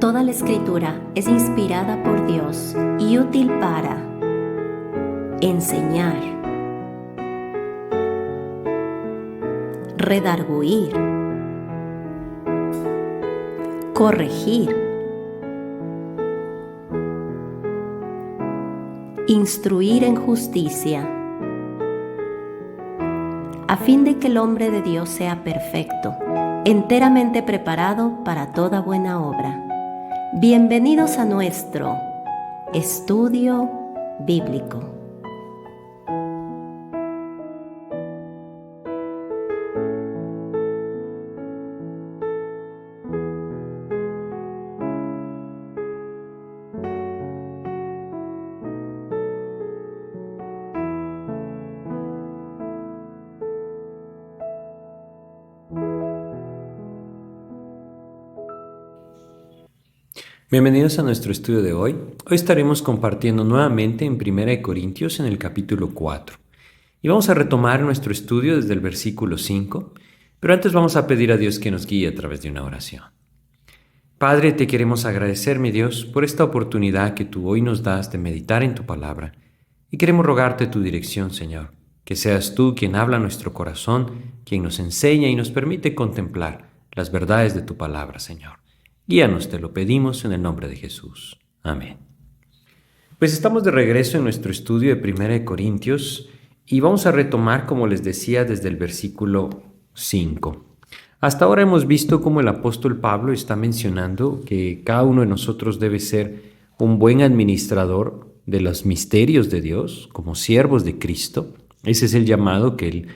Toda la Escritura es inspirada por Dios y útil para enseñar, redarguir, corregir, instruir en justicia, a fin de que el hombre de Dios sea perfecto, enteramente preparado para toda buena obra. Bienvenidos a nuestro estudio bíblico. Bienvenidos a nuestro estudio de hoy. Hoy estaremos compartiendo nuevamente en 1 Corintios en el capítulo 4. Y vamos a retomar nuestro estudio desde el versículo 5, pero antes vamos a pedir a Dios que nos guíe a través de una oración. Padre, te queremos agradecer, mi Dios, por esta oportunidad que tú hoy nos das de meditar en tu palabra. Y queremos rogarte tu dirección, Señor, que seas tú quien habla a nuestro corazón, quien nos enseña y nos permite contemplar las verdades de tu palabra, Señor. Guíanos, te lo pedimos en el nombre de Jesús. Amén. Pues estamos de regreso en nuestro estudio de 1 Corintios y vamos a retomar, como les decía, desde el versículo 5. Hasta ahora hemos visto cómo el apóstol Pablo está mencionando que cada uno de nosotros debe ser un buen administrador de los misterios de Dios, como siervos de Cristo. Ese es el llamado que Él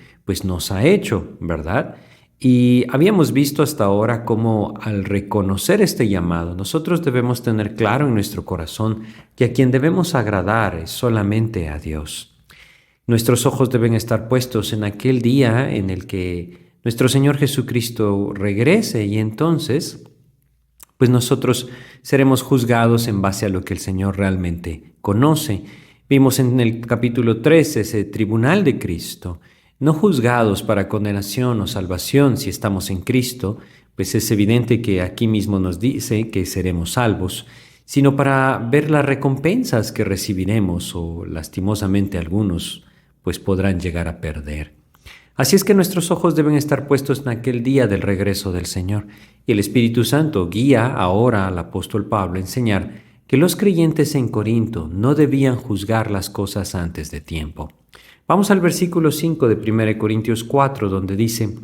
nos ha hecho, ¿verdad? Y habíamos visto hasta ahora cómo al reconocer este llamado, nosotros debemos tener claro en nuestro corazón que a quien debemos agradar es solamente a Dios. Nuestros ojos deben estar puestos en aquel día en el que nuestro Señor Jesucristo regrese y entonces, nosotros seremos juzgados en base a lo que el Señor realmente conoce. Vimos en el capítulo 3 ese tribunal de Cristo. No juzgados para condenación o salvación si estamos en Cristo, pues es evidente que aquí mismo nos dice que seremos salvos, sino para ver las recompensas que recibiremos o lastimosamente algunos podrán llegar a perder. Así es que nuestros ojos deben estar puestos en aquel día del regreso del Señor y el Espíritu Santo guía ahora al apóstol Pablo a enseñar que los creyentes en Corinto no debían juzgar las cosas antes de tiempo. Vamos al versículo 5 de 1 Corintios 4, donde dice: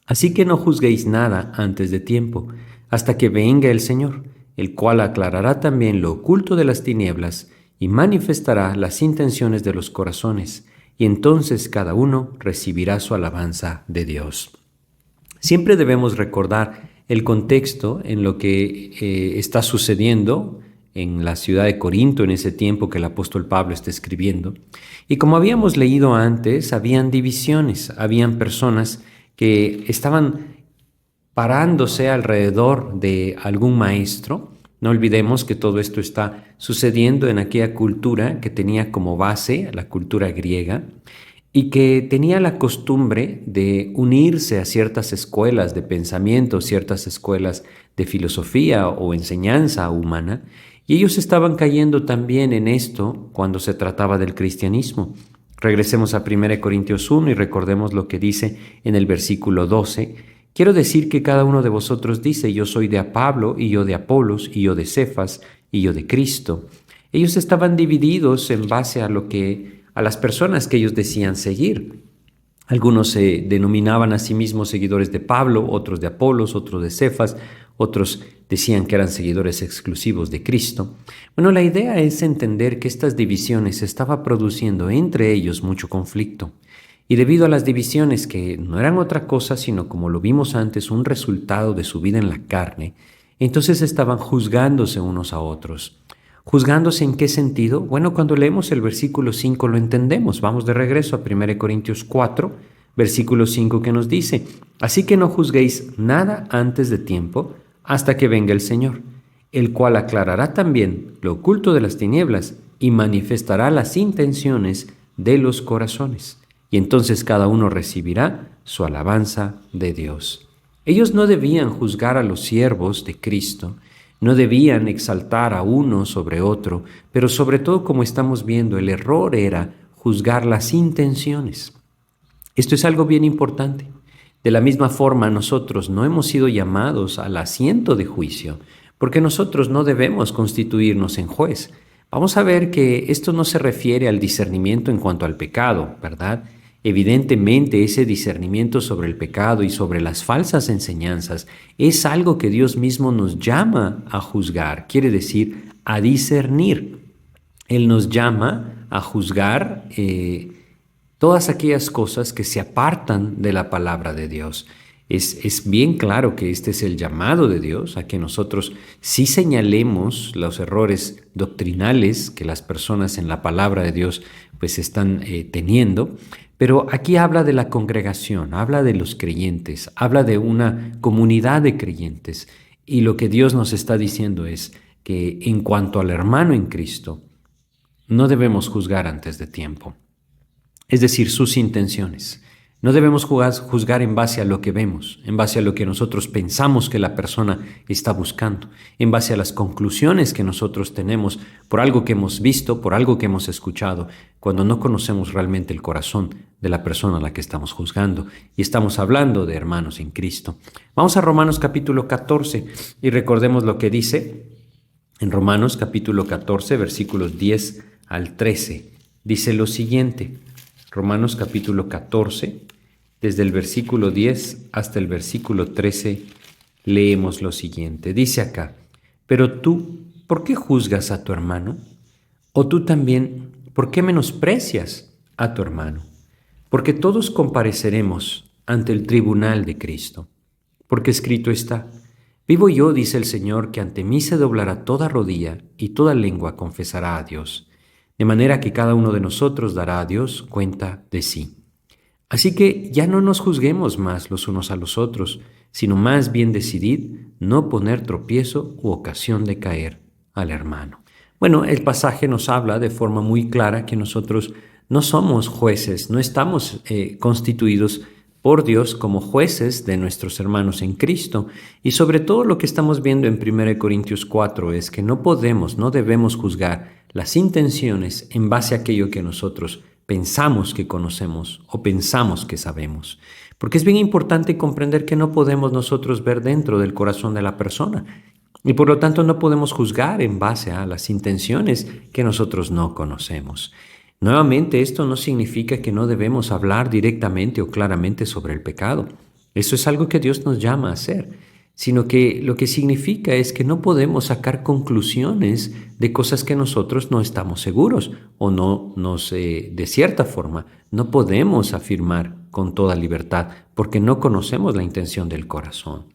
Así que no juzguéis nada antes de tiempo, hasta que venga el Señor, el cual aclarará también lo oculto de las tinieblas y manifestará las intenciones de los corazones, y entonces cada uno recibirá su alabanza de Dios. Siempre debemos recordar el contexto en lo que está sucediendo en la ciudad de Corinto en ese tiempo que el apóstol Pablo está escribiendo. Y como habíamos leído antes, habían divisiones, habían personas que estaban parándose alrededor de algún maestro. No olvidemos que todo esto está sucediendo en aquella cultura que tenía como base la cultura griega y que tenía la costumbre de unirse a ciertas escuelas de pensamiento, ciertas escuelas de filosofía o enseñanza humana. Y ellos estaban cayendo también en esto cuando se trataba del cristianismo. Regresemos a 1 Corintios 1 y recordemos lo que dice en el versículo 12. Quiero decir que cada uno de vosotros dice: yo soy de Pablo, y yo de Apolos, y yo de Cefas, y yo de Cristo. Ellos estaban divididos en base a las personas que ellos decían seguir. Algunos se denominaban a sí mismos seguidores de Pablo, otros de Apolos, otros de Cefas, otros decían que eran seguidores exclusivos de Cristo. La idea es entender que estas divisiones estaban produciendo entre ellos mucho conflicto. Y debido a las divisiones que no eran otra cosa, sino como lo vimos antes, un resultado de su vida en la carne, entonces estaban juzgándose unos a otros. ¿Juzgándose en qué sentido? Cuando leemos el versículo 5 lo entendemos. Vamos de regreso a 1 Corintios 4, versículo 5 que nos dice: Así que no juzguéis nada antes de tiempo, hasta que venga el Señor, el cual aclarará también lo oculto de las tinieblas y manifestará las intenciones de los corazones. Y entonces cada uno recibirá su alabanza de Dios. Ellos no debían juzgar a los siervos de Cristo, No debían exaltar a uno sobre otro, pero sobre todo, como estamos viendo, el error era juzgar las intenciones. Esto es algo bien importante. De la misma forma, nosotros no hemos sido llamados al asiento de juicio, porque nosotros no debemos constituirnos en juez. Vamos a ver que esto no se refiere al discernimiento en cuanto al pecado, ¿verdad? Evidentemente, ese discernimiento sobre el pecado y sobre las falsas enseñanzas es algo que Dios mismo nos llama a juzgar, quiere decir, a discernir. Él nos llama a juzgar todas aquellas cosas que se apartan de la palabra de Dios. Es bien claro que este es el llamado de Dios, a que nosotros sí señalemos los errores doctrinales que las personas en la palabra de Dios pues están teniendo, pero aquí habla de la congregación, habla de los creyentes, habla de una comunidad de creyentes, y lo que Dios nos está diciendo es que en cuanto al hermano en Cristo, no debemos juzgar antes de tiempo, es decir, sus intenciones. No debemos juzgar en base a lo que vemos, en base a lo que nosotros pensamos que la persona está buscando, en base a las conclusiones que nosotros tenemos por algo que hemos visto, por algo que hemos escuchado, cuando no conocemos realmente el corazón de la persona a la que estamos juzgando. Y estamos hablando de hermanos en Cristo. Vamos a Romanos capítulo 14 y recordemos lo que dice en Romanos capítulo 14, versículos 10 al 13. Dice lo siguiente. Romanos capítulo 14, desde el versículo 10 hasta el versículo 13, leemos lo siguiente. Dice acá: pero tú, ¿por qué juzgas a tu hermano? O tú también, ¿por qué menosprecias a tu hermano? Porque todos compareceremos ante el tribunal de Cristo. Porque escrito está: vivo yo, dice el Señor, que ante mí se doblará toda rodilla y toda lengua confesará a Dios. De manera que cada uno de nosotros dará a Dios cuenta de sí. Así que ya no nos juzguemos más los unos a los otros, sino más bien decidid no poner tropiezo u ocasión de caer al hermano. Bueno, el pasaje nos habla de forma muy clara que nosotros no somos jueces, no estamos constituidos por Dios como jueces de nuestros hermanos en Cristo. Y sobre todo lo que estamos viendo en 1 Corintios 4 es que no debemos juzgar las intenciones en base a aquello que nosotros pensamos que conocemos o pensamos que sabemos. Porque es bien importante comprender que no podemos nosotros ver dentro del corazón de la persona y por lo tanto no podemos juzgar en base a las intenciones que nosotros no conocemos. Nuevamente, esto no significa que no debemos hablar directamente o claramente sobre el pecado. Eso es algo que Dios nos llama a hacer, sino que lo que significa es que no podemos sacar conclusiones de cosas que nosotros no estamos seguros o de cierta forma, no podemos afirmar con toda libertad porque no conocemos la intención del corazón.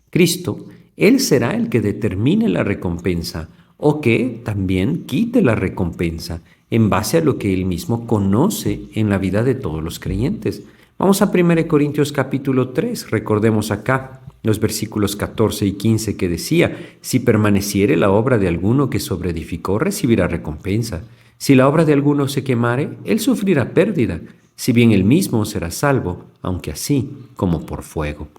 Cristo, Él será el que determine la recompensa o que también quite la recompensa en base a lo que Él mismo conoce en la vida de todos los creyentes. Vamos a 1 Corintios capítulo 3, recordemos acá los versículos 14 y 15 que decía: si permaneciere la obra de alguno que sobreedificó, recibirá recompensa. Si la obra de alguno se quemare, él sufrirá pérdida, si bien él mismo será salvo, aunque así como por fuego.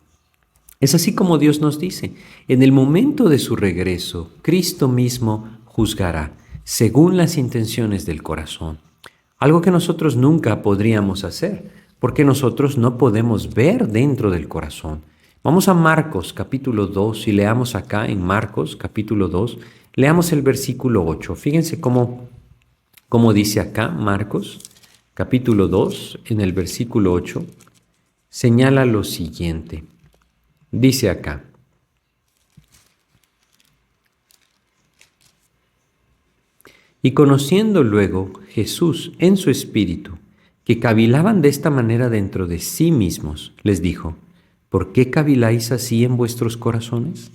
Es así como Dios nos dice: en el momento de su regreso, Cristo mismo juzgará según las intenciones del corazón. Algo que nosotros nunca podríamos hacer, porque nosotros no podemos ver dentro del corazón. Vamos a Marcos capítulo 2 y leamos acá en Marcos capítulo 2, leamos el versículo 8. Fíjense cómo dice acá Marcos capítulo 2 en el versículo 8, señala lo siguiente. Dice acá: y conociendo luego Jesús en su espíritu que cavilaban de esta manera dentro de sí mismos, les dijo: ¿por qué caviláis así en vuestros corazones?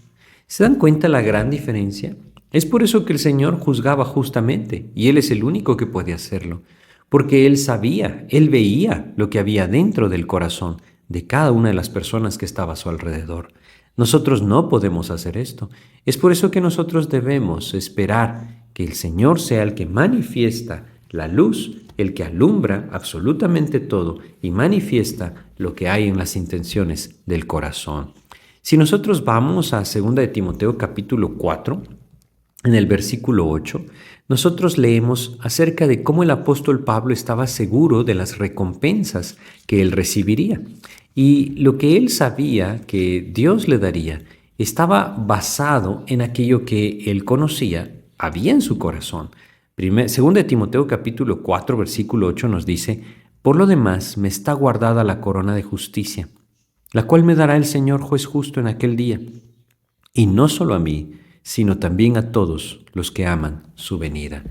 ¿Se dan cuenta la gran diferencia? Es por eso que el Señor juzgaba justamente, y Él es el único que puede hacerlo, porque Él sabía, Él veía lo que había dentro del corazón de cada una de las personas que estaba a su alrededor. Nosotros no podemos hacer esto. Es por eso que nosotros debemos esperar que el Señor sea el que manifiesta la luz, el que alumbra absolutamente todo y manifiesta lo que hay en las intenciones del corazón. Si nosotros vamos a 2 de Timoteo capítulo 4, en el versículo 8, nosotros leemos acerca de cómo el apóstol Pablo estaba seguro de las recompensas que él recibiría. Y lo que él sabía que Dios le daría estaba basado en aquello que él conocía, había en su corazón. 2 de Timoteo capítulo 4, versículo 8 nos dice: por lo demás me está guardada la corona de justicia, la cual me dará el Señor juez justo en aquel día, y no solo a mí, sino también a todos los que aman su venida.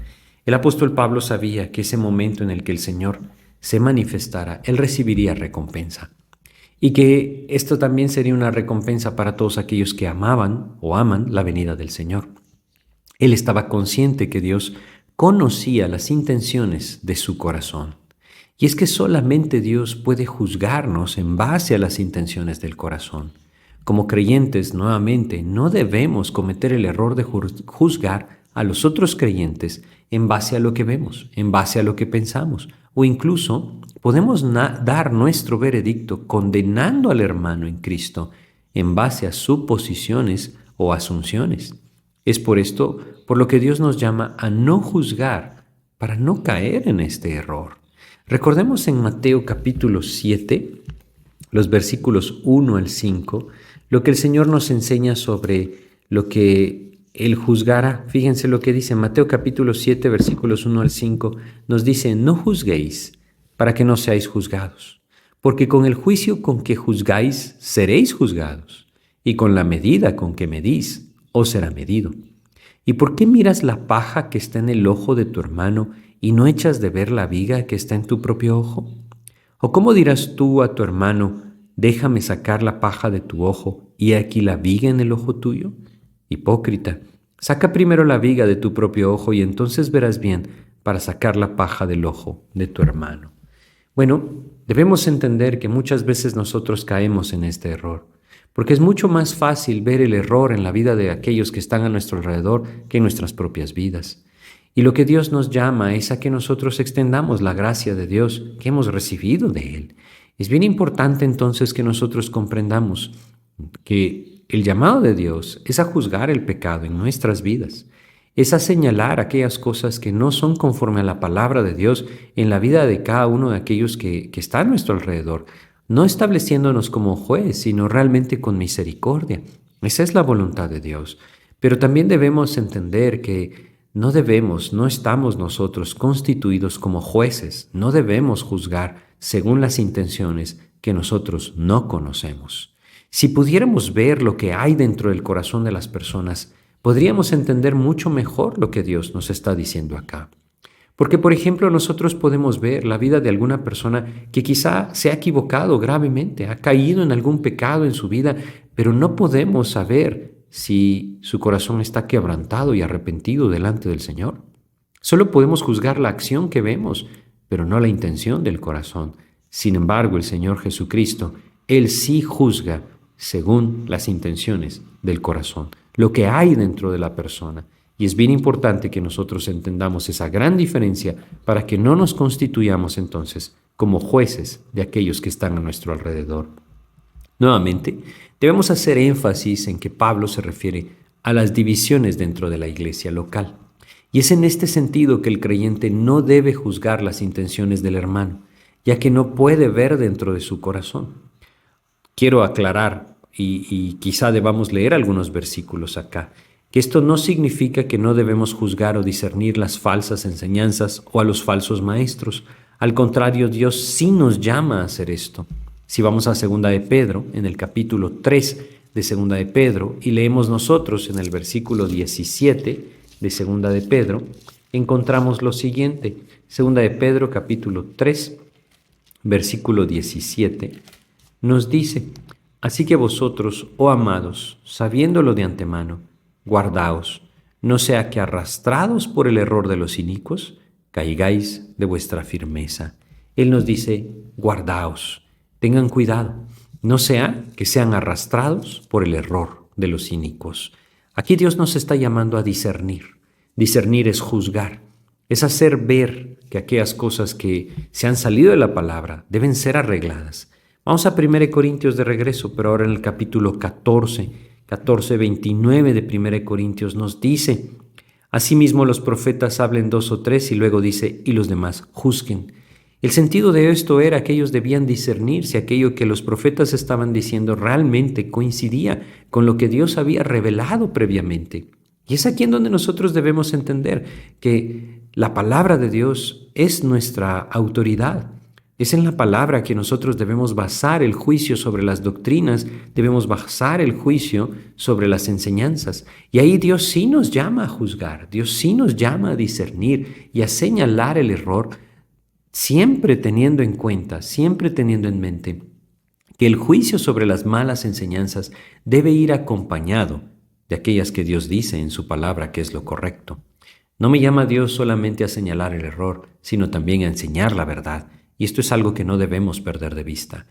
El apóstol Pablo sabía que ese momento en el que el Señor se manifestara, él recibiría recompensa. Y que esto también sería una recompensa para todos aquellos que amaban o aman la venida del Señor. Él estaba consciente que Dios conocía las intenciones de su corazón. Y es que solamente Dios puede juzgarnos en base a las intenciones del corazón. Como creyentes, nuevamente, no debemos cometer el error de juzgar a los otros creyentes en base a lo que vemos, en base a lo que pensamos, o incluso podemos dar nuestro veredicto condenando al hermano en Cristo en base a suposiciones o asunciones. Es por esto por lo que Dios nos llama a no juzgar para no caer en este error. Recordemos en Mateo capítulo 7, los versículos 1 al 5, lo que el Señor nos enseña sobre lo que Él juzgará. Fíjense lo que dice Mateo capítulo 7, versículos 1 al 5, nos dice: no juzguéis para que no seáis juzgados, porque con el juicio con que juzgáis seréis juzgados, y con la medida con que medís os será medido. ¿Y por qué miras la paja que está en el ojo de tu hermano y no echas de ver la viga que está en tu propio ojo? ¿O cómo dirás tú a tu hermano: déjame sacar la paja de tu ojo, y he aquí la viga en el ojo tuyo? Hipócrita, saca primero la viga de tu propio ojo, y entonces verás bien para sacar la paja del ojo de tu hermano. Bueno, debemos entender que muchas veces nosotros caemos en este error, porque es mucho más fácil ver el error en la vida de aquellos que están a nuestro alrededor que en nuestras propias vidas. Y lo que Dios nos llama es a que nosotros extendamos la gracia de Dios que hemos recibido de Él. Es bien importante entonces que nosotros comprendamos que el llamado de Dios es a juzgar el pecado en nuestras vidas, es a señalar aquellas cosas que no son conforme a la palabra de Dios en la vida de cada uno de aquellos que está a nuestro alrededor, no estableciéndonos como juez, sino realmente con misericordia. Esa es la voluntad de Dios. Pero también debemos entender que no estamos nosotros constituidos como jueces, no debemos juzgar según las intenciones que nosotros no conocemos. Si pudiéramos ver lo que hay dentro del corazón de las personas, podríamos entender mucho mejor lo que Dios nos está diciendo acá. Porque, por ejemplo, nosotros podemos ver la vida de alguna persona que quizá se ha equivocado gravemente, ha caído en algún pecado en su vida, pero no podemos saber si su corazón está quebrantado y arrepentido delante del Señor. Solo podemos juzgar la acción que vemos, pero no la intención del corazón. Sin embargo, el Señor Jesucristo, Él sí juzga según las intenciones del corazón, lo que hay dentro de la persona. Y es bien importante que nosotros entendamos esa gran diferencia para que no nos constituyamos entonces como jueces de aquellos que están a nuestro alrededor. Nuevamente, debemos hacer énfasis en que Pablo se refiere a las divisiones dentro de la iglesia local. Y es en este sentido que el creyente no debe juzgar las intenciones del hermano, ya que no puede ver dentro de su corazón. Quiero aclarar, y quizá debamos leer algunos versículos acá, que esto no significa que no debemos juzgar o discernir las falsas enseñanzas o a los falsos maestros. Al contrario, Dios sí nos llama a hacer esto. Si vamos a 2 de Pedro, en el capítulo 3 de 2 de Pedro, y leemos nosotros en el versículo 17 de 2 de Pedro, encontramos lo siguiente. 2 de Pedro, capítulo 3, versículo 17, nos dice: así que vosotros, oh amados, sabiéndolo de antemano, guardaos, no sea que arrastrados por el error de los inicuos, caigáis de vuestra firmeza. Él nos dice: guardaos. Tengan cuidado, no sea que sean arrastrados por el error de los inicuos. Aquí Dios nos está llamando a discernir. Discernir es juzgar, es hacer ver que aquellas cosas que se han salido de la palabra deben ser arregladas, Vamos a 1 Corintios de regreso, pero ahora en el capítulo 14:29 de 1 Corintios nos dice: asimismo los profetas hablen 2 o 3, y luego dice: y los demás juzguen. El sentido de esto era que ellos debían discernir si aquello que los profetas estaban diciendo realmente coincidía con lo que Dios había revelado previamente. Y es aquí en donde nosotros debemos entender que la palabra de Dios es nuestra autoridad. Es en la palabra que nosotros debemos basar el juicio sobre las doctrinas, debemos basar el juicio sobre las enseñanzas. Y ahí Dios sí nos llama a juzgar, Dios sí nos llama a discernir y a señalar el error, siempre teniendo en cuenta, siempre teniendo en mente que el juicio sobre las malas enseñanzas debe ir acompañado de aquellas que Dios dice en su palabra que es lo correcto. No me llama Dios solamente a señalar el error, sino también a enseñar la verdad. Y esto es algo que no debemos perder de vista.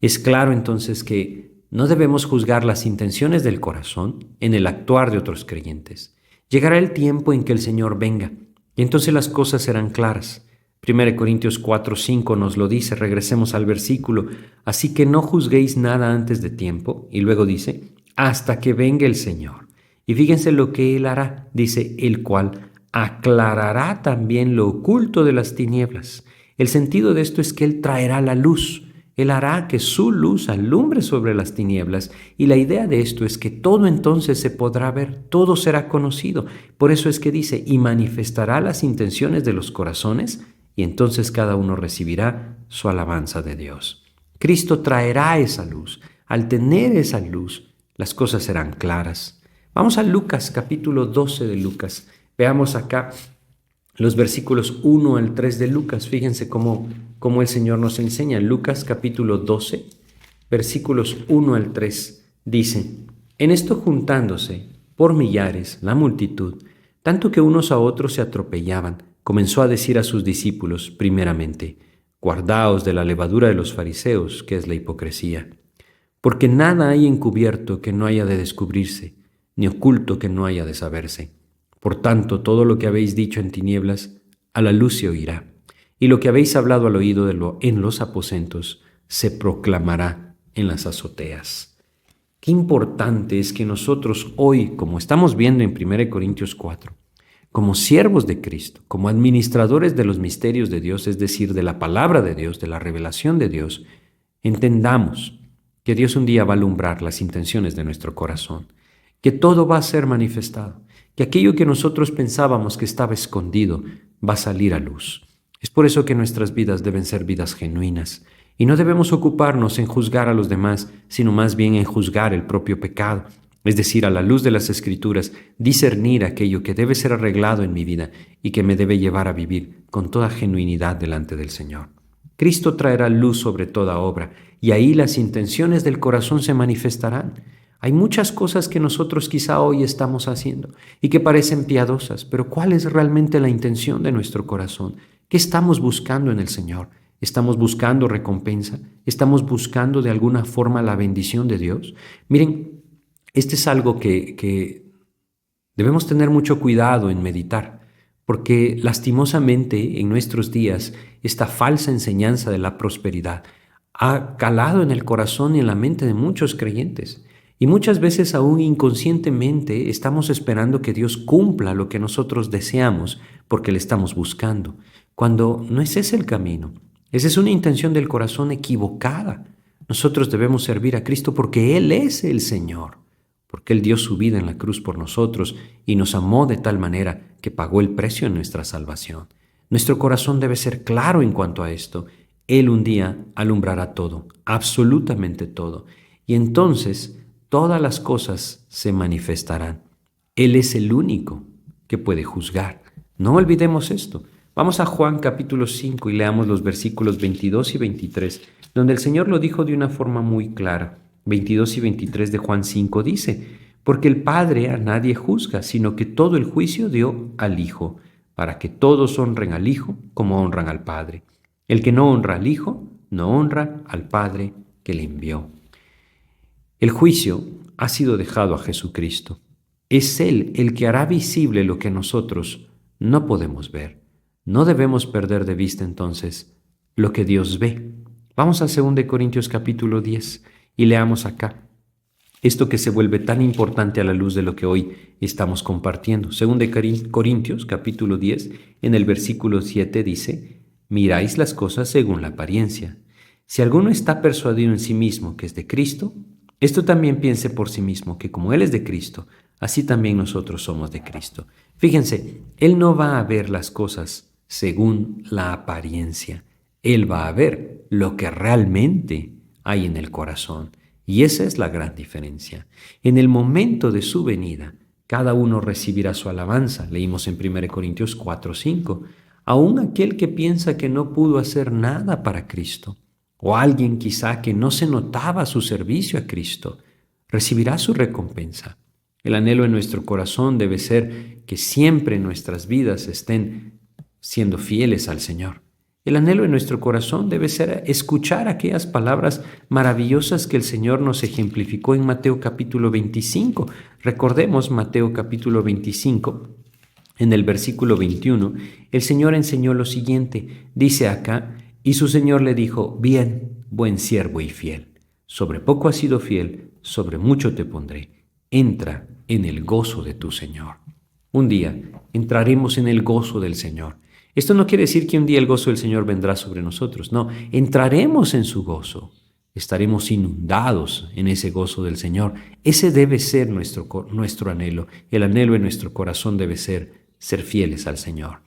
Es claro entonces que no debemos juzgar las intenciones del corazón en el actuar de otros creyentes. Llegará el tiempo en que el Señor venga, y entonces las cosas serán claras. 1 Corintios 4:5 nos lo dice, regresemos al versículo: así que no juzguéis nada antes de tiempo, y luego dice: hasta que venga el Señor. Y fíjense lo que Él hará, dice: el cual aclarará también lo oculto de las tinieblas. El sentido de esto es que Él traerá la luz, Él hará que su luz alumbre sobre las tinieblas, y la idea de esto es que todo entonces se podrá ver, todo será conocido. Por eso es que dice: y manifestará las intenciones de los corazones, y entonces cada uno recibirá su alabanza de Dios. Cristo traerá esa luz. Al tener esa luz, las cosas serán claras. Vamos a Lucas, capítulo 12 de Lucas. Veamos acá los versículos 1 al 3 de Lucas. Fíjense cómo el Señor nos enseña. Lucas, capítulo 12, versículos 1 al 3, dice: en esto juntándose por millares la multitud, tanto que unos a otros se atropellaban, comenzó a decir a sus discípulos, primeramente: guardaos de la levadura de los fariseos, que es la hipocresía. Porque nada hay encubierto que no haya de descubrirse, ni oculto que no haya de saberse. Por tanto, todo lo que habéis dicho en tinieblas, a la luz se oirá, y lo que habéis hablado al oído en los aposentos, se proclamará en las azoteas. Qué importante es que nosotros hoy, como estamos viendo en 1 Corintios 4, como siervos de Cristo, como administradores de los misterios de Dios, es decir, de la palabra de Dios, de la revelación de Dios, entendamos que Dios un día va a alumbrar las intenciones de nuestro corazón, que todo va a ser manifestado, que aquello que nosotros pensábamos que estaba escondido va a salir a luz. Es por eso que nuestras vidas deben ser vidas genuinas, y no debemos ocuparnos en juzgar a los demás, sino más bien en juzgar el propio pecado. Es decir, a la luz de las Escrituras, discernir aquello que debe ser arreglado en mi vida y que me debe llevar a vivir con toda genuinidad delante del Señor. Cristo traerá luz sobre toda obra, y ahí las intenciones del corazón se manifestarán. Hay muchas cosas que nosotros quizá hoy estamos haciendo y que parecen piadosas, pero ¿cuál es realmente la intención de nuestro corazón? ¿Qué estamos buscando en el Señor? ¿Estamos buscando recompensa? ¿Estamos buscando de alguna forma la bendición de Dios? Miren, este es algo que debemos tener mucho cuidado en meditar, porque lastimosamente en nuestros días esta falsa enseñanza de la prosperidad ha calado en el corazón y en la mente de muchos creyentes. Y muchas veces aún inconscientemente estamos esperando que Dios cumpla lo que nosotros deseamos porque le estamos buscando, cuando no es ese el camino. Esa es una intención del corazón equivocada. Nosotros debemos servir a Cristo porque Él es el Señor, porque Él dio su vida en la cruz por nosotros y nos amó de tal manera que pagó el precio en nuestra salvación. Nuestro corazón debe ser claro en cuanto a esto. Él un día alumbrará todo, absolutamente todo, y entonces todas las cosas se manifestarán. Él es el único que puede juzgar. No olvidemos esto. Vamos a Juan capítulo 5 y leamos los versículos 22 y 23, donde el Señor lo dijo de una forma muy clara. 22 y 23 de Juan 5 dice: porque el Padre a nadie juzga, sino que todo el juicio dio al Hijo, para que todos honren al Hijo como honran al Padre. El que no honra al Hijo, no honra al Padre que le envió. El juicio ha sido dejado a Jesucristo. Es Él el que hará visible lo que nosotros no podemos ver. No debemos perder de vista entonces lo que Dios ve. Vamos a 2 Corintios capítulo 10 y leamos acá esto que se vuelve tan importante a la luz de lo que hoy estamos compartiendo. 2 Corintios capítulo 10, en el versículo 7 dice: miráis las cosas según la apariencia. Si alguno está persuadido en sí mismo que es de Cristo, esto también piense por sí mismo, que como Él es de Cristo, así también nosotros somos de Cristo. Fíjense, Él no va a ver las cosas según la apariencia. Él va a ver lo que realmente hay en el corazón. Y esa es la gran diferencia. En el momento de su venida, cada uno recibirá su alabanza. Leímos en 1 Corintios 4:5. Aún aquel que piensa que no pudo hacer nada para Cristo, o alguien quizá que no se notaba su servicio a Cristo, recibirá su recompensa. El anhelo en nuestro corazón debe ser que siempre nuestras vidas estén siendo fieles al Señor. El anhelo en nuestro corazón debe ser escuchar aquellas palabras maravillosas que el Señor nos ejemplificó en Mateo capítulo 25. Recordemos Mateo capítulo 25, en el versículo 21, el Señor enseñó lo siguiente. Dice acá: y su Señor le dijo: bien, buen siervo y fiel. Sobre poco has sido fiel, sobre mucho te pondré. Entra en el gozo de tu Señor. Un día entraremos en el gozo del Señor. Esto no quiere decir que un día el gozo del Señor vendrá sobre nosotros. No, entraremos en su gozo. Estaremos inundados en ese gozo del Señor. Ese debe ser nuestro anhelo. El anhelo en nuestro corazón debe ser fieles al Señor.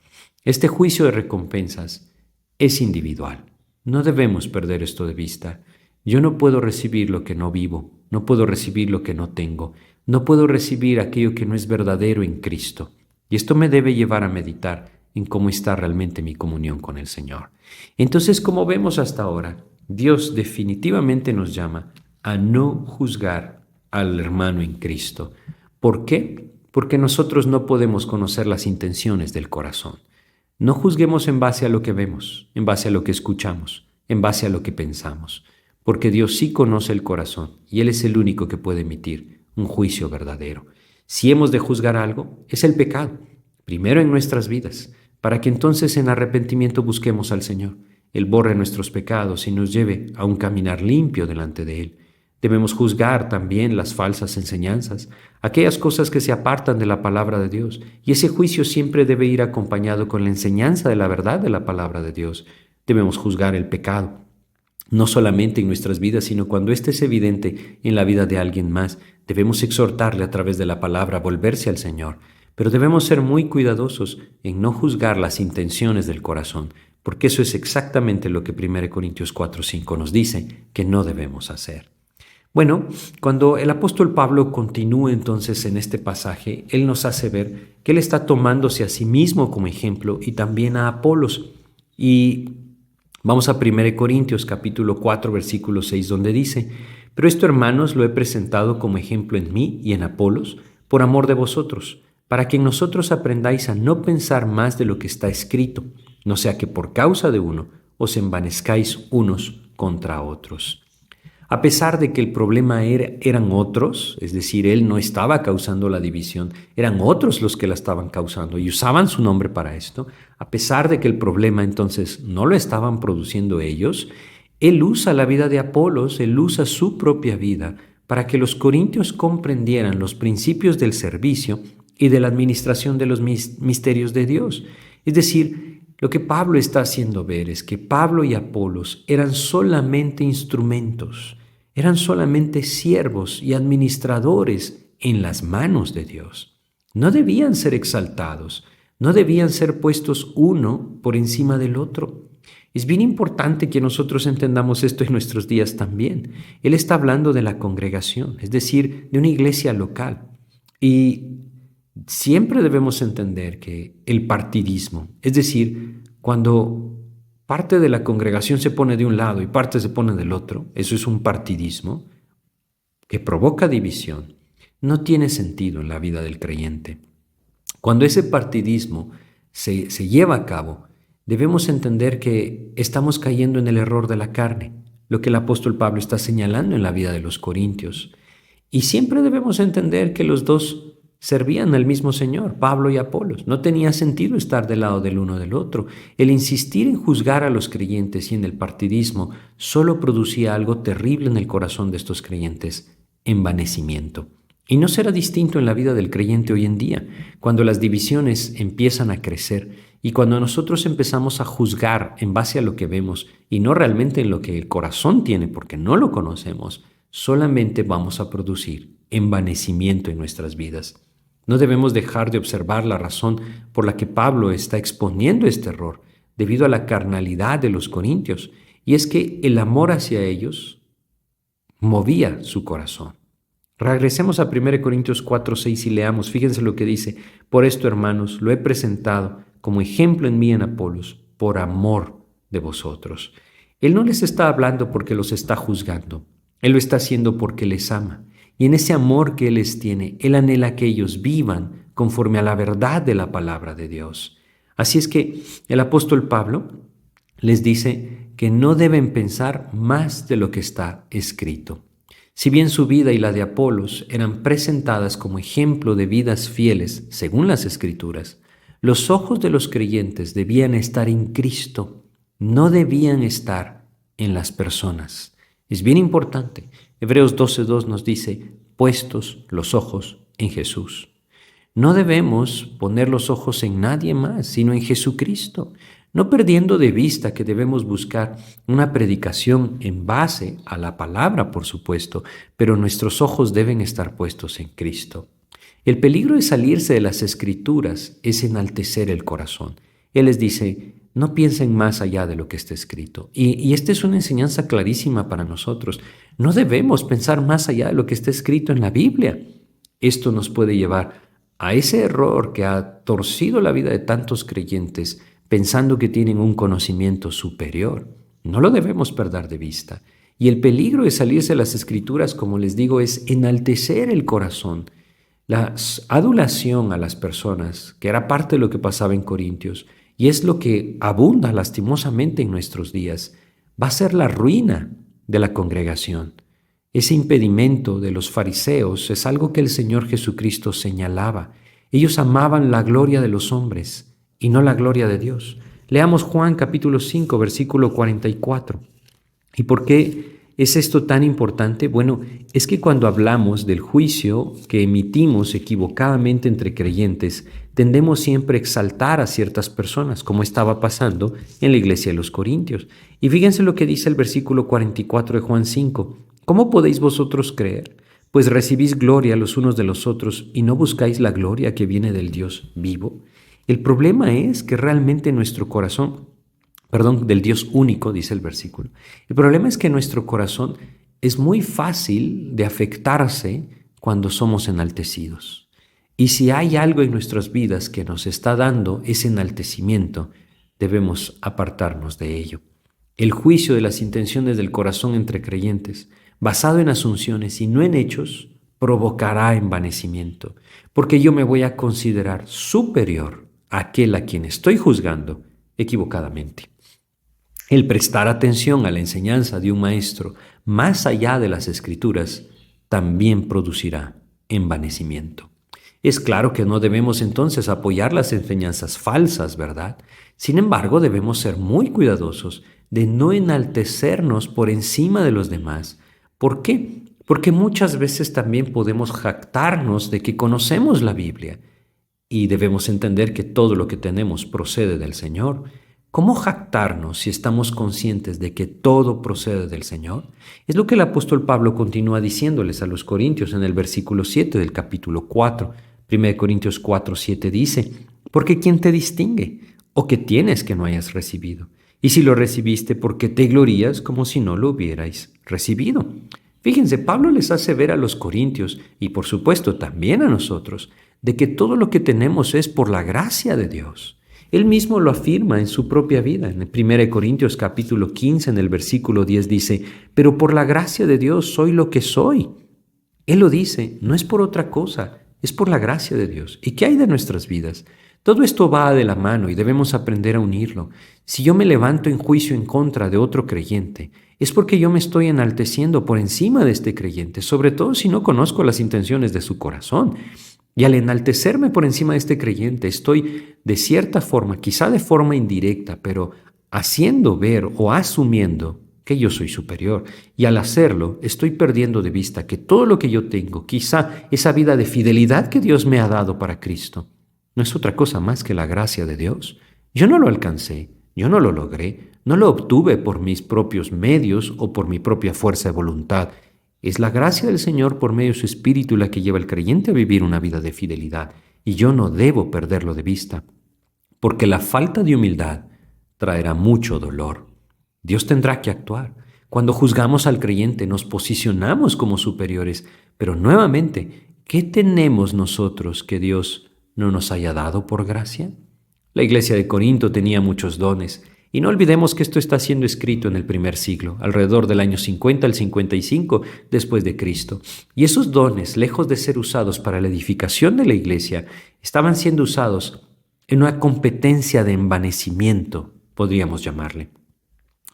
Este juicio de recompensas es individual. No debemos perder esto de vista. Yo no puedo recibir lo que no vivo. No puedo recibir lo que no tengo. No puedo recibir aquello que no es verdadero en Cristo. Y esto me debe llevar a meditar en cómo está realmente mi comunión con el Señor. Entonces, como vemos hasta ahora, Dios definitivamente nos llama a no juzgar al hermano en Cristo. ¿Por qué? Porque nosotros no podemos conocer las intenciones del corazón. No juzguemos en base a lo que vemos, en base a lo que escuchamos, en base a lo que pensamos, porque Dios sí conoce el corazón y Él es el único que puede emitir un juicio verdadero. Si hemos de juzgar algo, es el pecado, primero en nuestras vidas, para que entonces en arrepentimiento busquemos al Señor. Él borre nuestros pecados y nos lleve a un caminar limpio delante de Él. Debemos juzgar también las falsas enseñanzas, aquellas cosas que se apartan de la palabra de Dios, y ese juicio siempre debe ir acompañado con la enseñanza de la verdad de la palabra de Dios. Debemos juzgar el pecado, no solamente en nuestras vidas, sino cuando éste es evidente en la vida de alguien más. Debemos exhortarle a través de la palabra a volverse al Señor. Pero debemos ser muy cuidadosos en no juzgar las intenciones del corazón, porque eso es exactamente lo que 1 Corintios 4:5 nos dice que no debemos hacer. Bueno, cuando el apóstol Pablo continúa entonces en este pasaje, él nos hace ver que él está tomándose a sí mismo como ejemplo y también a Apolos. Y vamos a 1 Corintios capítulo 4, versículo 6, donde dice: pero esto, hermanos, lo he presentado como ejemplo en mí y en Apolos, por amor de vosotros, para que en nosotros aprendáis a no pensar más de lo que está escrito, no sea que por causa de uno os envanezcáis unos contra otros. A pesar de que el problema eran otros, es decir, él no estaba causando la división, eran otros los que la estaban causando y usaban su nombre para esto, a pesar de que el problema entonces no lo estaban produciendo ellos, él usa la vida de Apolos, él usa su propia vida para que los corintios comprendieran los principios del servicio y de la administración de los misterios de Dios. Es decir, lo que Pablo está haciendo ver es que Pablo y Apolos eran solamente instrumentos, eran solamente siervos y administradores en las manos de Dios. No debían ser exaltados, no debían ser puestos uno por encima del otro. Es bien importante que nosotros entendamos esto en nuestros días también. Él está hablando de la congregación, es decir, de una iglesia local. Y siempre debemos entender que el partidismo, es decir, cuando parte de la congregación se pone de un lado y parte se pone del otro, eso es un partidismo que provoca división, no tiene sentido en la vida del creyente. Cuando ese partidismo se lleva a cabo, debemos entender que estamos cayendo en el error de la carne, lo que el apóstol Pablo está señalando en la vida de los corintios. Y siempre debemos entender que los dos servían al mismo Señor, Pablo y Apolos. No tenía sentido estar del lado del uno del otro. El insistir en juzgar a los creyentes y en el partidismo solo producía algo terrible en el corazón de estos creyentes: envanecimiento. Y no será distinto en la vida del creyente hoy en día, cuando las divisiones empiezan a crecer y cuando nosotros empezamos a juzgar en base a lo que vemos y no realmente en lo que el corazón tiene, porque no lo conocemos. Solamente vamos a producir envanecimiento en nuestras vidas. No debemos dejar de observar la razón por la que Pablo está exponiendo este error, debido a la carnalidad de los corintios, y es que el amor hacia ellos movía su corazón. Regresemos a 1 Corintios 4:6 y leamos. Fíjense lo que dice: por esto, hermanos, lo he presentado como ejemplo en mí en Apolos, por amor de vosotros. Él no les está hablando porque los está juzgando. Él lo está haciendo porque les ama. Y en ese amor que Él les tiene, Él anhela que ellos vivan conforme a la verdad de la palabra de Dios. Así es que el apóstol Pablo les dice que no deben pensar más de lo que está escrito. Si bien su vida y la de Apolos eran presentadas como ejemplo de vidas fieles según las Escrituras, los ojos de los creyentes debían estar en Cristo, no debían estar en las personas. Es bien importante. Hebreos 12:2 nos dice: puestos los ojos en Jesús. No debemos poner los ojos en nadie más, sino en Jesucristo, no perdiendo de vista que debemos buscar una predicación en base a la palabra, por supuesto, pero nuestros ojos deben estar puestos en Cristo. El peligro de salirse de las Escrituras es enaltecer el corazón. Él les dice: no piensen más allá de lo que está escrito. Y esta es una enseñanza clarísima para nosotros. No debemos pensar más allá de lo que está escrito en la Biblia. Esto nos puede llevar a ese error que ha torcido la vida de tantos creyentes, pensando que tienen un conocimiento superior. No lo debemos perder de vista. Y el peligro de salirse de las Escrituras, como les digo, es enaltecer el corazón. La adulación a las personas, que era parte de lo que pasaba en Corintios, y es lo que abunda lastimosamente en nuestros días, va a ser la ruina de la congregación. Ese impedimento de los fariseos es algo que el Señor Jesucristo señalaba. Ellos amaban la gloria de los hombres y no la gloria de Dios. Leamos Juan capítulo 5, versículo 44. ¿Y por qué es esto tan importante? Bueno, es que cuando hablamos del juicio que emitimos equivocadamente entre creyentes, tendemos siempre a exaltar a ciertas personas, como estaba pasando en la iglesia de los Corintios. Y fíjense lo que dice el versículo 44 de Juan 5. ¿Cómo podéis vosotros creer? Pues recibís gloria los unos de los otros y no buscáis la gloria que viene del Dios vivo. El problema es que realmente nuestro corazón, del Dios único, dice el versículo. El problema es que nuestro corazón es muy fácil de afectarse cuando somos enaltecidos. Y si hay algo en nuestras vidas que nos está dando ese enaltecimiento, debemos apartarnos de ello. El juicio de las intenciones del corazón entre creyentes, basado en asunciones y no en hechos, provocará envanecimiento, porque yo me voy a considerar superior a aquel a quien estoy juzgando equivocadamente. El prestar atención a la enseñanza de un maestro más allá de las Escrituras también producirá envanecimiento. Es claro que no debemos entonces apoyar las enseñanzas falsas, ¿verdad? Sin embargo, debemos ser muy cuidadosos de no enaltecernos por encima de los demás. ¿Por qué? Porque muchas veces también podemos jactarnos de que conocemos la Biblia y debemos entender que todo lo que tenemos procede del Señor. ¿Cómo jactarnos si estamos conscientes de que todo procede del Señor? Es lo que el apóstol Pablo continúa diciéndoles a los corintios en el versículo 7 del capítulo 4. 1 Corintios 4:7 dice: porque ¿quién te distingue? ¿O qué tienes que no hayas recibido? Y si lo recibiste, ¿por qué te glorías como si no lo hubierais recibido? Fíjense, Pablo les hace ver a los corintios, y por supuesto también a nosotros, de que todo lo que tenemos es por la gracia de Dios. Él mismo lo afirma en su propia vida. En 1 Corintios capítulo 15, en el versículo 10 dice: pero por la gracia de Dios soy lo que soy. Él lo dice, no es por otra cosa, es por la gracia de Dios. ¿Y qué hay de nuestras vidas? Todo esto va de la mano y debemos aprender a unirlo. Si yo me levanto en juicio en contra de otro creyente, es porque yo me estoy enalteciendo por encima de este creyente, sobre todo si no conozco las intenciones de su corazón. Y al enaltecerme por encima de este creyente, estoy de cierta forma, quizá de forma indirecta, pero haciendo ver o asumiendo que yo soy superior. Y al hacerlo, estoy perdiendo de vista que todo lo que yo tengo, quizá esa vida de fidelidad que Dios me ha dado para Cristo, no es otra cosa más que la gracia de Dios. Yo no lo alcancé, yo no lo logré, no lo obtuve por mis propios medios o por mi propia fuerza de voluntad. Es la gracia del Señor por medio de su Espíritu la que lleva al creyente a vivir una vida de fidelidad, y yo no debo perderlo de vista, porque la falta de humildad traerá mucho dolor. Dios tendrá que actuar. Cuando juzgamos al creyente nos posicionamos como superiores, pero nuevamente, ¿qué tenemos nosotros que Dios no nos haya dado por gracia? La iglesia de Corinto tenía muchos dones, y no olvidemos que esto está siendo escrito en el primer siglo, alrededor del año 50 al 55 después de Cristo. Y esos dones, lejos de ser usados para la edificación de la iglesia, estaban siendo usados en una competencia de envanecimiento, podríamos llamarle.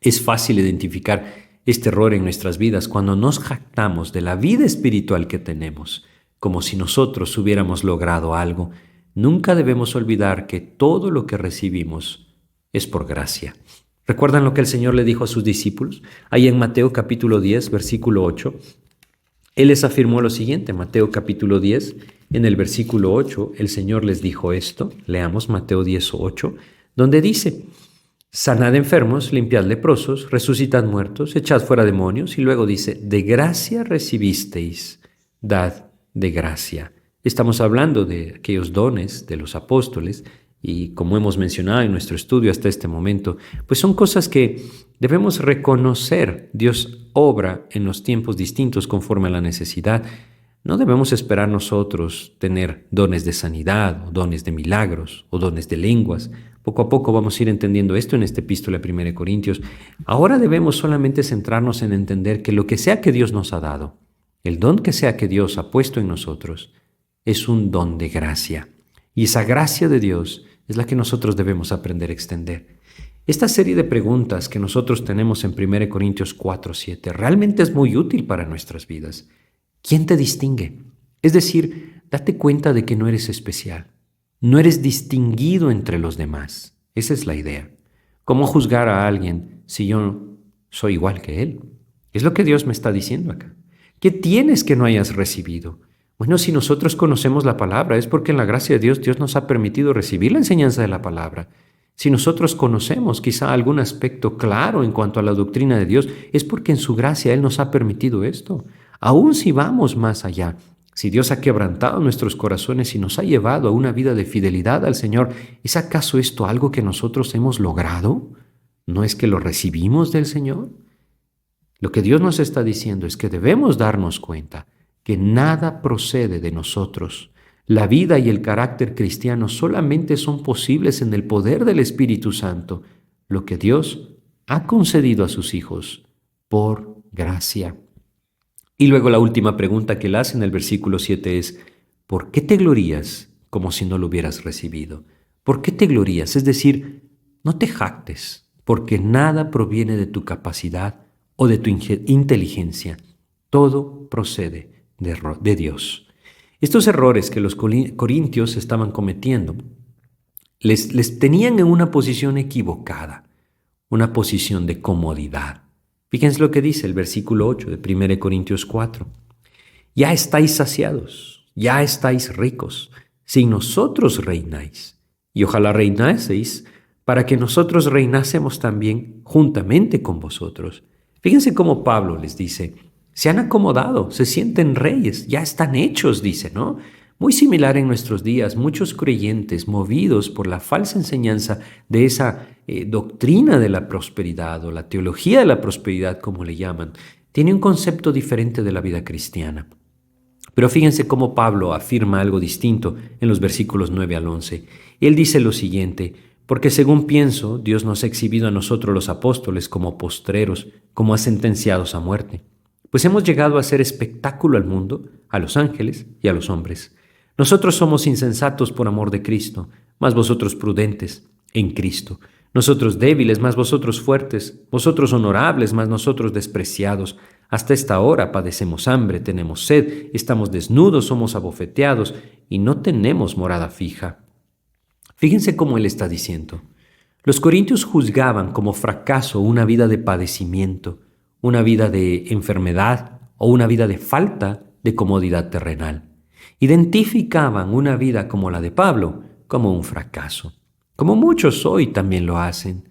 Es fácil identificar este error en nuestras vidas cuando nos jactamos de la vida espiritual que tenemos, como si nosotros hubiéramos logrado algo. Nunca debemos olvidar que todo lo que recibimos es por gracia. ¿Recuerdan lo que el Señor le dijo a sus discípulos? Ahí en Mateo capítulo 10, versículo 8, Él les afirmó lo siguiente, Mateo capítulo 10, en el versículo 8, el Señor les dijo esto, leamos Mateo 10, 8, donde dice: sanad enfermos, limpiad leprosos, resucitad muertos, echad fuera demonios, y luego dice: de gracia recibisteis, dad de gracia. Estamos hablando de aquellos dones de los apóstoles, y como hemos mencionado en nuestro estudio hasta este momento, pues son cosas que debemos reconocer. Dios obra en los tiempos distintos conforme a la necesidad. No debemos esperar nosotros tener dones de sanidad, o dones de milagros, o dones de lenguas. Poco a poco vamos a ir entendiendo esto en esta epístola de 1 Corintios. Ahora debemos solamente centrarnos en entender que lo que sea que Dios nos ha dado, el don que sea que Dios ha puesto en nosotros, es un don de gracia. Y esa gracia de Dios es la que nosotros debemos aprender a extender. Esta serie de preguntas que nosotros tenemos en 1 Corintios 4, 7 realmente es muy útil para nuestras vidas. ¿Quién te distingue? Es decir, date cuenta de que no eres especial. No eres distinguido entre los demás. Esa es la idea. ¿Cómo juzgar a alguien si yo soy igual que él? Es lo que Dios me está diciendo acá. ¿Qué tienes que no hayas recibido? Bueno, si nosotros conocemos la palabra, es porque en la gracia de Dios, Dios nos ha permitido recibir la enseñanza de la palabra. Si nosotros conocemos quizá algún aspecto claro en cuanto a la doctrina de Dios, es porque en su gracia Él nos ha permitido esto. Aún si vamos más allá, si Dios ha quebrantado nuestros corazones y nos ha llevado a una vida de fidelidad al Señor, ¿es acaso esto algo que nosotros hemos logrado? ¿No es que lo recibimos del Señor? Lo que Dios nos está diciendo es que debemos darnos cuenta que nada procede de nosotros. La vida y el carácter cristiano solamente son posibles en el poder del Espíritu Santo, lo que Dios ha concedido a sus hijos por gracia. Y luego la última pregunta que él hace en el versículo 7 es: ¿por qué te glorías como si no lo hubieras recibido? ¿Por qué te glorías? Es decir, no te jactes, porque nada proviene de tu capacidad o de tu inteligencia. Todo procede de Dios. Estos errores que los corintios estaban cometiendo les tenían en una posición equivocada, una posición de comodidad. Fíjense lo que dice el versículo 8 de 1 Corintios 4. Ya estáis saciados, ya estáis ricos, sin nosotros reináis. Y ojalá reinaseis para que nosotros reinásemos también juntamente con vosotros. Fíjense cómo Pablo les dice: se han acomodado, se sienten reyes, ya están hechos, dice, ¿no? Muy similar en nuestros días, muchos creyentes movidos por la falsa enseñanza de esa doctrina de la prosperidad o la teología de la prosperidad, como le llaman, tiene un concepto diferente de la vida cristiana. Pero fíjense cómo Pablo afirma algo distinto en los versículos 9 al 11. Él dice lo siguiente: porque según pienso, Dios nos ha exhibido a nosotros los apóstoles como postreros, como a sentenciados a muerte. Pues hemos llegado a hacer espectáculo al mundo, a los ángeles y a los hombres. Nosotros somos insensatos por amor de Cristo, mas vosotros prudentes en Cristo. Nosotros débiles, mas vosotros fuertes, vosotros honorables, mas nosotros despreciados. Hasta esta hora padecemos hambre, tenemos sed, estamos desnudos, somos abofeteados y no tenemos morada fija. Fíjense cómo él está diciendo. Los corintios juzgaban como fracaso una vida de padecimiento, una vida de enfermedad o una vida de falta de comodidad terrenal. Identificaban una vida como la de Pablo como un fracaso, como muchos hoy también lo hacen.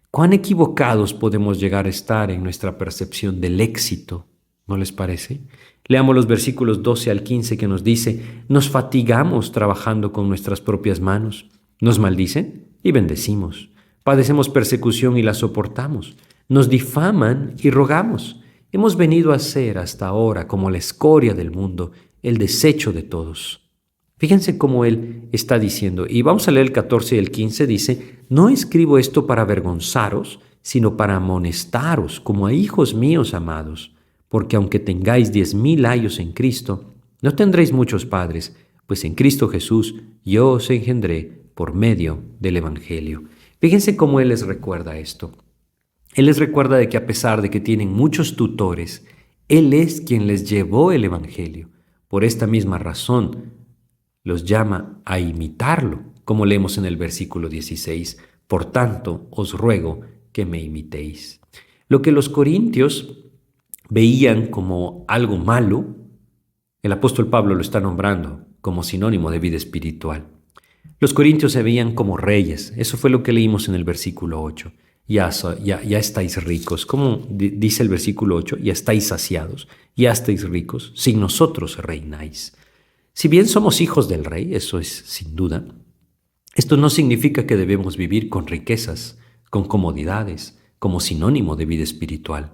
¿Cuán equivocados podemos llegar a estar en nuestra percepción del éxito? ¿No les parece? Leamos los versículos 12 al 15 que nos dice: nos fatigamos trabajando con nuestras propias manos, nos maldicen y bendecimos, padecemos persecución y la soportamos, nos difaman y rogamos. Hemos venido a ser hasta ahora como la escoria del mundo, el desecho de todos. Fíjense cómo él está diciendo, y vamos a leer el 14 y el 15, dice: no escribo esto para avergonzaros, sino para amonestaros como a hijos míos amados, porque aunque tengáis 10,000 años en Cristo, no tendréis muchos padres, pues en Cristo Jesús yo os engendré por medio del Evangelio. Fíjense cómo él les recuerda esto. Él les recuerda de que a pesar de que tienen muchos tutores, él es quien les llevó el Evangelio. Por esta misma razón, los llama a imitarlo, como leemos en el versículo 16. Por tanto, os ruego que me imitéis. Lo que los corintios veían como algo malo, el apóstol Pablo lo está nombrando como sinónimo de vida espiritual. Los corintios se veían como reyes. Eso fue lo que leímos en el versículo 8. Ya estáis ricos. Como dice el versículo 8, ya estáis saciados, ya estáis ricos, sin nosotros reináis. Si bien somos hijos del rey, eso es sin duda, esto no significa que debemos vivir con riquezas, con comodidades, como sinónimo de vida espiritual.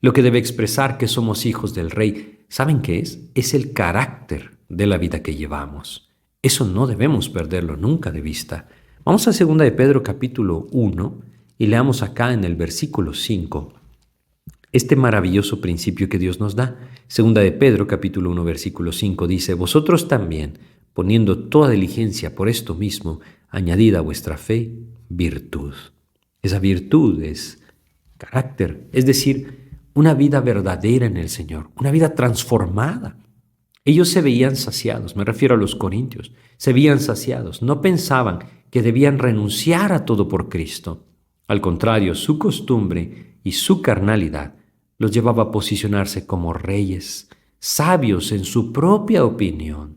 Lo que debe expresar que somos hijos del rey, ¿saben qué es? Es el carácter de la vida que llevamos. Eso no debemos perderlo nunca de vista. Vamos a 2 de Pedro capítulo 1 y leamos acá en el versículo 5 este maravilloso principio que Dios nos da. 2 de Pedro capítulo 1 versículo 5 dice: vosotros también, poniendo toda diligencia por esto mismo, añadid a vuestra fe virtud. Esa virtud es carácter, es decir, una vida verdadera en el Señor, una vida transformada. Ellos se veían saciados, me refiero a los corintios, se veían saciados, no pensaban que debían renunciar a todo por Cristo. Al contrario, su costumbre y su carnalidad los llevaba a posicionarse como reyes, sabios en su propia opinión.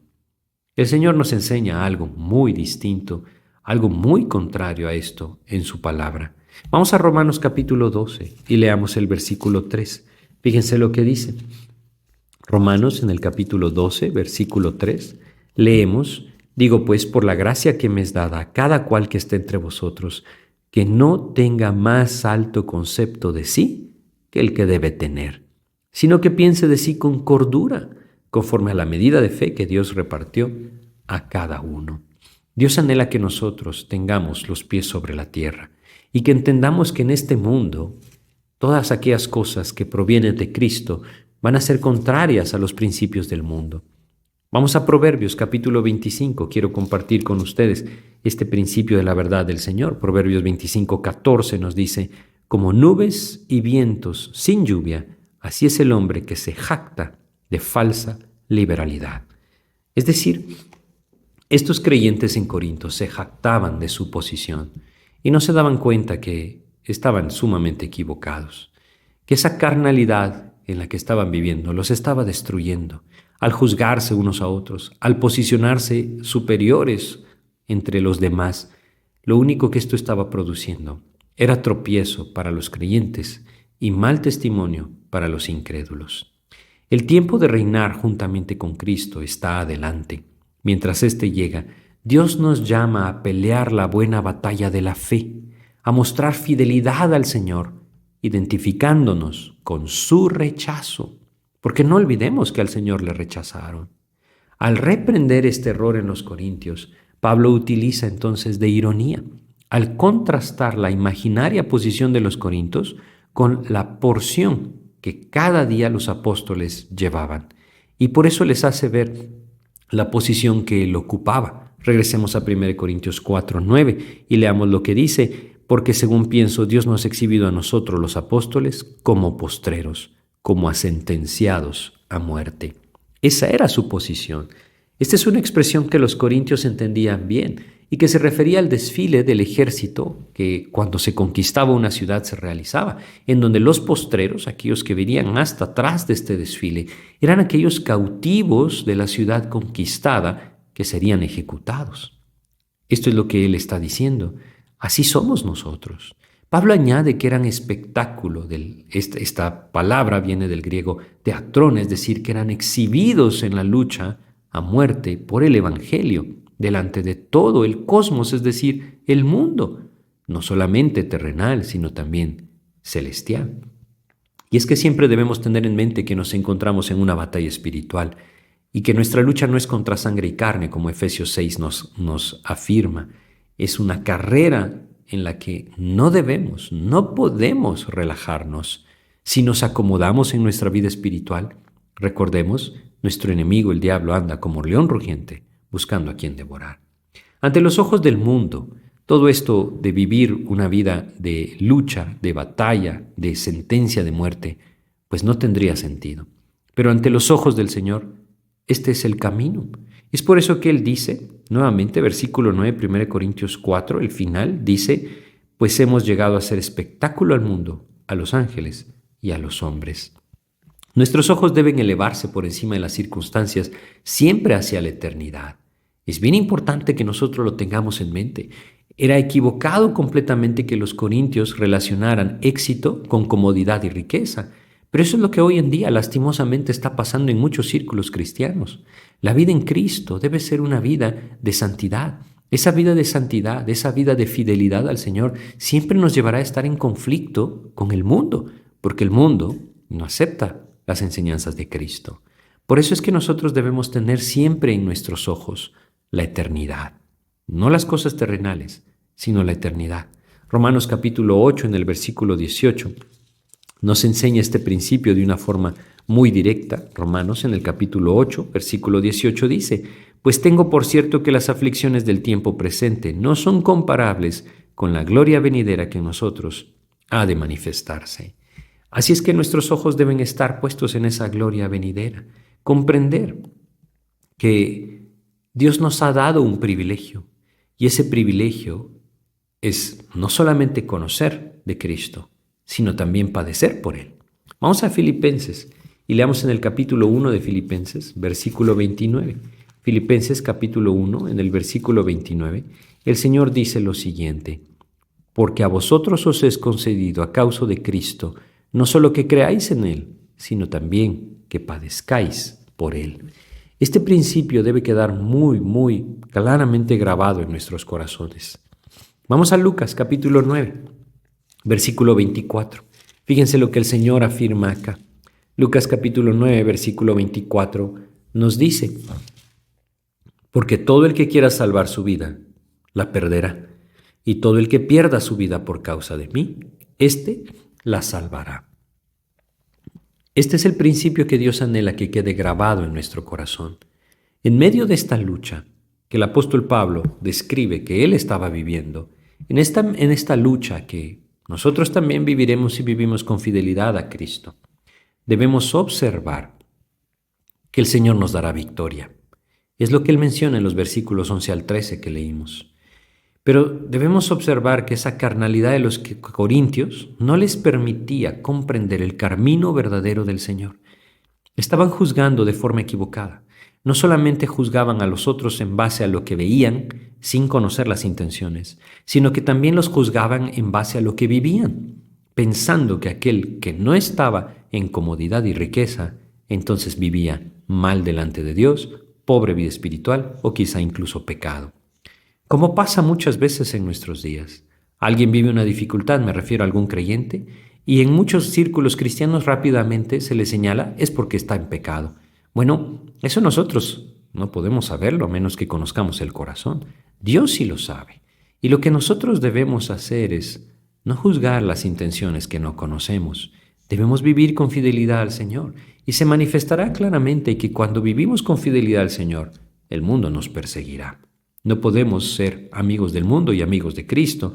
El Señor nos enseña algo muy distinto, algo muy contrario a esto en su palabra. Vamos a Romanos capítulo 12 y leamos el versículo 3. Fíjense lo que dice. Romanos en el capítulo 12, versículo 3, leemos: digo pues, por la gracia que me es dada a cada cual que esté entre vosotros, que no tenga más alto concepto de sí que el que debe tener, sino que piense de sí con cordura, conforme a la medida de fe que Dios repartió a cada uno. Dios anhela que nosotros tengamos los pies sobre la tierra y que entendamos que en este mundo todas aquellas cosas que provienen de Cristo van a ser contrarias a los principios del mundo. Vamos a Proverbios capítulo 25. Quiero compartir con ustedes este principio de la verdad del Señor. Proverbios 25:14 nos dice: como nubes y vientos sin lluvia, así es el hombre que se jacta de falsa liberalidad. Es decir, estos creyentes en Corinto se jactaban de su posición y no se daban cuenta que estaban sumamente equivocados, que esa carnalidad en la que estaban viviendo los estaba destruyendo, al juzgarse unos a otros, al posicionarse superiores entre los demás. Lo único que esto estaba produciendo era tropiezo para los creyentes y mal testimonio para los incrédulos. El tiempo de reinar juntamente con Cristo está adelante. Mientras éste llega, Dios nos llama a pelear la buena batalla de la fe, a mostrar fidelidad al Señor, identificándonos con su rechazo, porque no olvidemos que al Señor le rechazaron. Al reprender este error en los corintios, Pablo utiliza entonces de ironía, al contrastar la imaginaria posición de los corintios con la porción que cada día los apóstoles llevaban. Y por eso les hace ver la posición que él ocupaba. Regresemos a 1 Corintios 4:9 y leamos lo que dice: porque según pienso, Dios nos ha exhibido a nosotros los apóstoles como postreros, como a sentenciados a muerte. Esa era su posición. Esta es una expresión que los corintios entendían bien y que se refería al desfile del ejército que cuando se conquistaba una ciudad se realizaba, en donde los postreros, aquellos que venían hasta atrás de este desfile, eran aquellos cautivos de la ciudad conquistada que serían ejecutados. Esto es lo que él está diciendo. Así somos nosotros. Pablo añade que eran espectáculo. Esta palabra viene del griego teatrón, es decir, que eran exhibidos en la lucha a muerte por el Evangelio, delante de todo el cosmos, es decir, el mundo, no solamente terrenal, sino también celestial. Y es que siempre debemos tener en mente que nos encontramos en una batalla espiritual y que nuestra lucha no es contra sangre y carne, como Efesios 6 nos afirma. Es una carrera en la que no podemos relajarnos. Si nos acomodamos en nuestra vida espiritual, recordemos, nuestro enemigo, el diablo, anda como león rugiente, buscando a quien devorar. Ante los ojos del mundo, todo esto de vivir una vida de lucha, de batalla, de sentencia de muerte, pues no tendría sentido. Pero ante los ojos del Señor, este es el camino. Es por eso que Él dice, nuevamente, versículo 9, 1 Corintios 4, el final, dice, pues hemos llegado a hacer espectáculo al mundo, a los ángeles y a los hombres. Nuestros ojos deben elevarse por encima de las circunstancias, siempre hacia la eternidad. Es bien importante que nosotros lo tengamos en mente. Era equivocado completamente que los corintios relacionaran éxito con comodidad y riqueza. Pero eso es lo que hoy en día lastimosamente está pasando en muchos círculos cristianos. La vida en Cristo debe ser una vida de santidad. Esa vida de santidad, esa vida de fidelidad al Señor siempre nos llevará a estar en conflicto con el mundo, porque el mundo no acepta las enseñanzas de Cristo. Por eso es que nosotros debemos tener siempre en nuestros ojos la eternidad, no las cosas terrenales, sino la eternidad. Romanos capítulo 8 en el versículo 18 nos enseña este principio de una forma muy directa. Romanos en el capítulo 8, versículo 18 dice, pues tengo por cierto que las aflicciones del tiempo presente no son comparables con la gloria venidera que en nosotros ha de manifestarse. Así es que nuestros ojos deben estar puestos en esa gloria venidera, comprender que Dios nos ha dado un privilegio y ese privilegio es no solamente conocer de Cristo, sino también padecer por Él. Vamos a Filipenses y leamos en el capítulo 1 de Filipenses, versículo 29. Filipenses capítulo 1, en el versículo 29, el Señor dice lo siguiente, porque a vosotros os es concedido a causa de Cristo, no solo que creáis en Él, sino también que padezcáis por Él. Este principio debe quedar muy, muy claramente grabado en nuestros corazones. Vamos a Lucas capítulo 9, versículo 24. Fíjense lo que el Señor afirma acá. Lucas capítulo 9, versículo 24 nos dice, porque todo el que quiera salvar su vida, la perderá, y todo el que pierda su vida por causa de mí, éste la salvará. Este es el principio que Dios anhela que quede grabado en nuestro corazón. En medio de esta lucha que el apóstol Pablo describe que él estaba viviendo, en esta lucha que nosotros también viviremos si vivimos con fidelidad a Cristo, debemos observar que el Señor nos dará victoria. Es lo que él menciona en los versículos 11 al 13 que leímos. Pero debemos observar que esa carnalidad de los corintios no les permitía comprender el camino verdadero del Señor. Estaban juzgando de forma equivocada. No solamente juzgaban a los otros en base a lo que veían, sin conocer las intenciones, sino que también los juzgaban en base a lo que vivían, pensando que aquel que no estaba en comodidad y riqueza, entonces vivía mal delante de Dios, pobre vida espiritual o quizá incluso pecado. Como pasa muchas veces en nuestros días. Alguien vive una dificultad, me refiero a algún creyente, y en muchos círculos cristianos rápidamente se le señala es porque está en pecado. Bueno, eso nosotros no podemos saberlo a menos que conozcamos el corazón. Dios sí lo sabe. Y lo que nosotros debemos hacer es no juzgar las intenciones que no conocemos. Debemos vivir con fidelidad al Señor. Y se manifestará claramente que cuando vivimos con fidelidad al Señor, el mundo nos perseguirá. No podemos ser amigos del mundo y amigos de Cristo.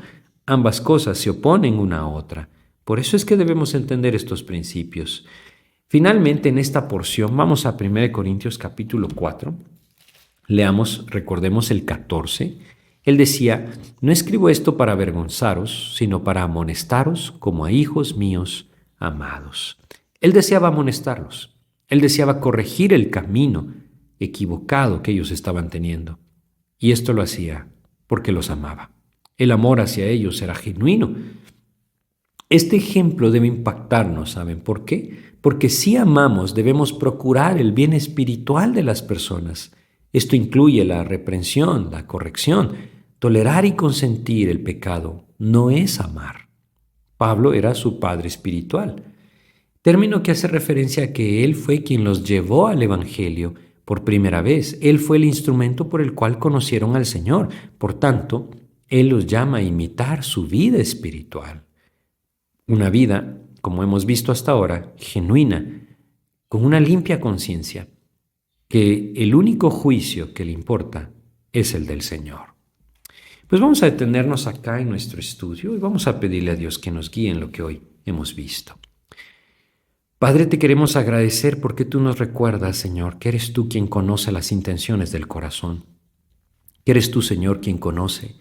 Ambas cosas se oponen una a otra. Por eso es que debemos entender estos principios. Finalmente, en esta porción, vamos a 1 Corintios capítulo 4. Leamos, recordemos el 14. Él decía, no escribo esto para avergonzaros, sino para amonestaros como a hijos míos amados. Él deseaba amonestarlos. Él deseaba corregir el camino equivocado que ellos estaban teniendo. Y esto lo hacía porque los amaba. El amor hacia ellos era genuino. Este ejemplo debe impactarnos, ¿saben por qué? Porque si amamos debemos procurar el bien espiritual de las personas. Esto incluye la reprensión, la corrección. Tolerar y consentir el pecado no es amar. Pablo era su padre espiritual, término que hace referencia a que él fue quien los llevó al Evangelio por primera vez. Él fue el instrumento por el cual conocieron al Señor. Por tanto, él los llama a imitar su vida espiritual. Una vida, como hemos visto hasta ahora, genuina, con una limpia conciencia, que el único juicio que le importa es el del Señor. Pues vamos a detenernos acá en nuestro estudio y vamos a pedirle a Dios que nos guíe en lo que hoy hemos visto. Padre, te queremos agradecer porque tú nos recuerdas, Señor, que eres tú quien conoce las intenciones del corazón. Que eres tú, Señor, quien conoce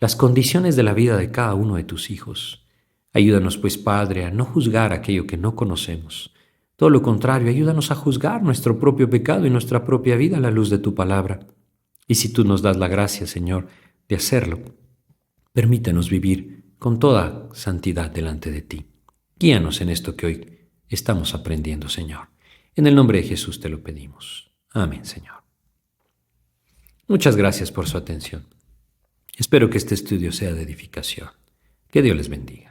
las condiciones de la vida de cada uno de tus hijos. Ayúdanos, pues, Padre, a no juzgar aquello que no conocemos. Todo lo contrario, ayúdanos a juzgar nuestro propio pecado y nuestra propia vida a la luz de tu palabra. Y si tú nos das la gracia, Señor, de hacerlo, permítenos vivir con toda santidad delante de ti. Guíanos en esto que hoy estamos aprendiendo, Señor. En el nombre de Jesús te lo pedimos. Amén, Señor. Muchas gracias por su atención. Espero que este estudio sea de edificación. Que Dios les bendiga.